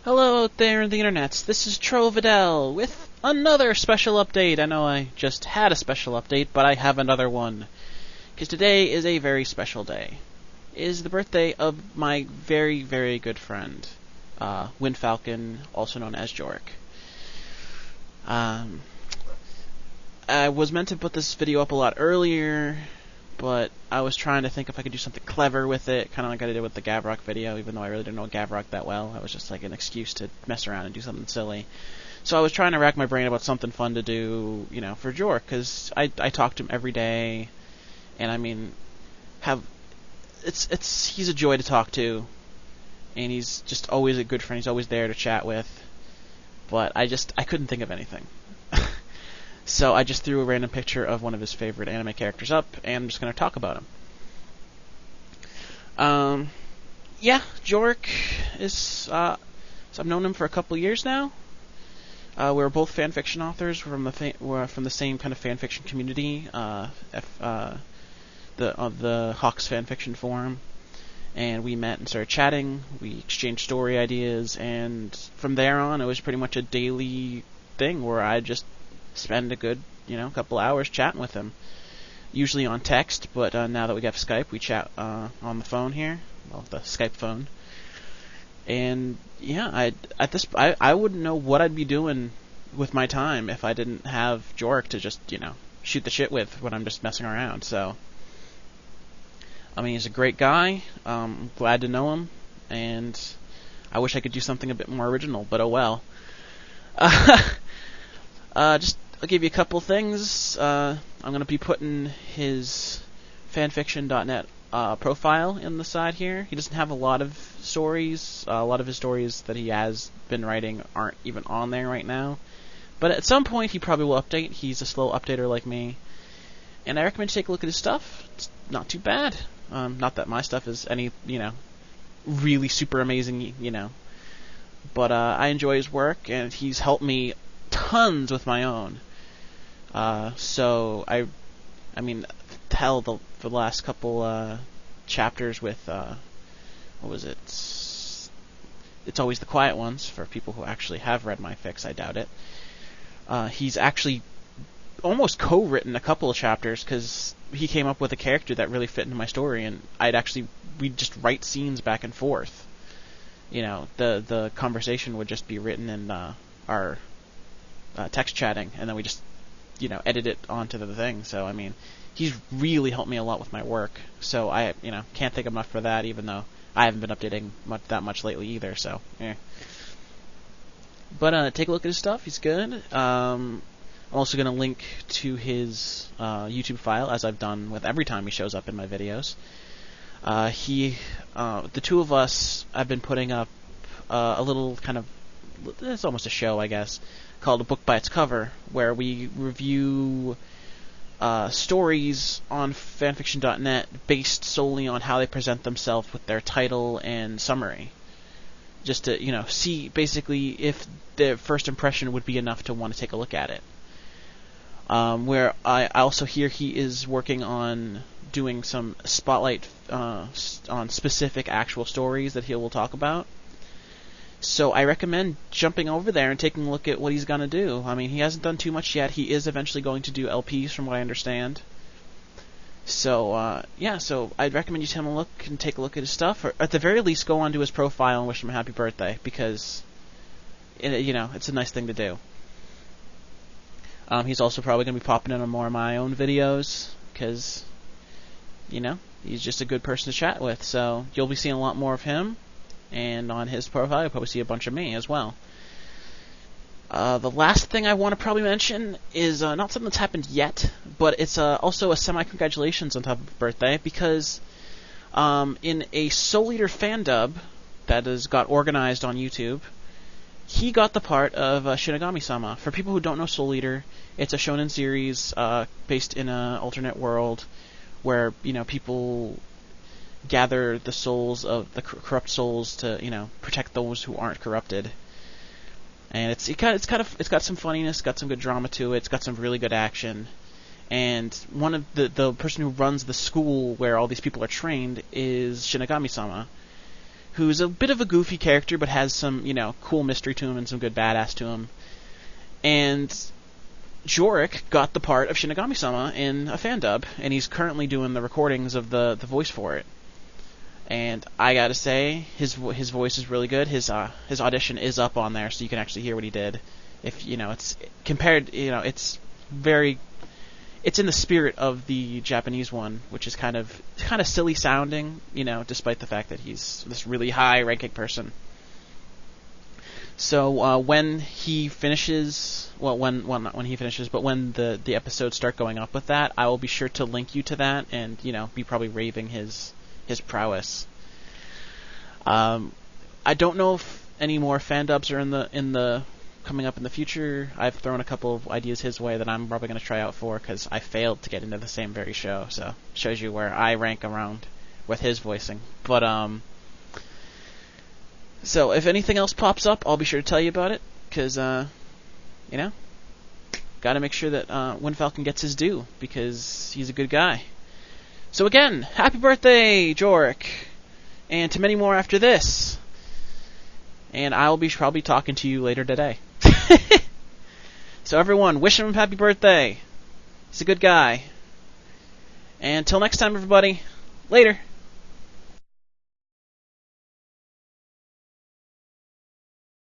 Hello out there in the internets, this is Trovidel with another special update. I know I just had a special update, but I have another one. Because today is a very special day. It is the birthday of my very, very good friend, Windfalcon, also known as Jorik. I was meant to put this video up a lot earlier, but I was trying to think if I could do something clever with it, kind of like I did with the Gavrok video, even though I really didn't know Gavrok that well. It was just like an excuse to mess around and do something silly. So I was trying to rack my brain about something fun to do, for Jorik, because I talk to him every day, and I mean, he's a joy to talk to, and he's just always a good friend. He's always there to chat with, but I couldn't think of anything. So I just threw a random picture of one of his favorite anime characters up, and I'm just going to talk about him. Jorik is, so I've known him for a couple years now. We're both fanfiction authors. We're from the same kind of fanfiction community, the Hawks fanfiction forum. And we met and started chatting. We exchanged story ideas, and from there on, it was pretty much a daily thing where I just spend a good, couple hours chatting with him. Usually on text, but now that we got Skype, we chat on the phone here. Well, the Skype phone. And yeah, I wouldn't know what I'd be doing with my time if I didn't have Jorik to just, shoot the shit with when I'm just messing around. So, I mean, he's a great guy. I'm glad to know him, and I wish I could do something a bit more original, but oh well. I'll give you a couple things. I'm going to be putting his fanfiction.net profile in the side here. He doesn't have a lot of stories. A lot of his stories that he has been writing aren't even on there right now. But at some point, he probably will update. He's a slow updater like me. And I recommend you take a look at his stuff. It's not too bad. Not that my stuff is any, really super amazing, But I enjoy his work, and he's helped me tons with my own. So I mean, hell, the last couple chapters with what was it? It's Always the Quiet Ones, for people who actually have read my fics. I doubt it. He's actually almost co-written a couple of chapters because he came up with a character that really fit into my story, and we'd just write scenes back and forth. The conversation would just be written in our text chatting, and then we just, edit it onto the thing. So, I mean, he's really helped me a lot with my work. So I, can't thank him enough for that, even though I haven't been updating that much lately either, so, eh. But, take a look at his stuff. He's good. I'm also going to link to his YouTube file, as I've done with every time he shows up in my videos. The two of us, I've been putting up a little kind of, it's almost a show, I guess, called A Book by Its Cover, where we review stories on fanfiction.net based solely on how they present themselves with their title and summary. Just to, see basically if their first impression would be enough to want to take a look at it. Where I also hear he is working on doing some spotlight on specific actual stories that he will talk about. So I recommend jumping over there and taking a look at what he's going to do. I mean, he hasn't done too much yet. He is eventually going to do LPs, from what I understand. So, so I'd recommend you take a look and take a look at his stuff, or at the very least go onto his profile and wish him a happy birthday, because, it's a nice thing to do. He's also probably going to be popping in on more of my own videos, because, he's just a good person to chat with. So you'll be seeing a lot more of him, and on his profile you'll probably see a bunch of me as well. The last thing I want to probably mention is not something that's happened yet, but it's also a semi-congratulations on top of his birthday, because in a Soul Eater fan dub that got organized on YouTube, he got the part of Shinigami-sama. For people who don't know Soul Eater, it's a shonen series based in an alternate world where, people gather the souls of the corrupt souls to, protect those who aren't corrupted. And it's got some funniness, got some good drama to it, it's got some really good action. And one of the person who runs the school where all these people are trained is Shinigami-sama, who's a bit of a goofy character, but has some, cool mystery to him and some good badass to him. And Jorik got the part of Shinigami-sama in a fan dub, and he's currently doing the recordings of the voice for it. And I gotta say, his voice is really good. His audition is up on there, so you can actually hear what he did. If it's compared, it's in the spirit of the Japanese one, which is kind of silly sounding, despite the fact that he's this really high-ranking person. So when he finishes, not when he finishes, but when the episodes start going up with that, I will be sure to link you to that, and be probably raving his prowess. I don't know if any more fan dubs are in the coming up in the future. I've thrown a couple of ideas his way that I'm probably going to try out for, because I failed to get into the same very show, so shows you where I rank around with his voicing. But so if anything else pops up, I'll be sure to tell you about it, because got to make sure that Windfalcon gets his due, because he's a good guy. So again, happy birthday, Jorik, and to many more after this. And I'll be probably talking to you later today. So everyone, wish him happy birthday. He's a good guy. And until next time, everybody, later.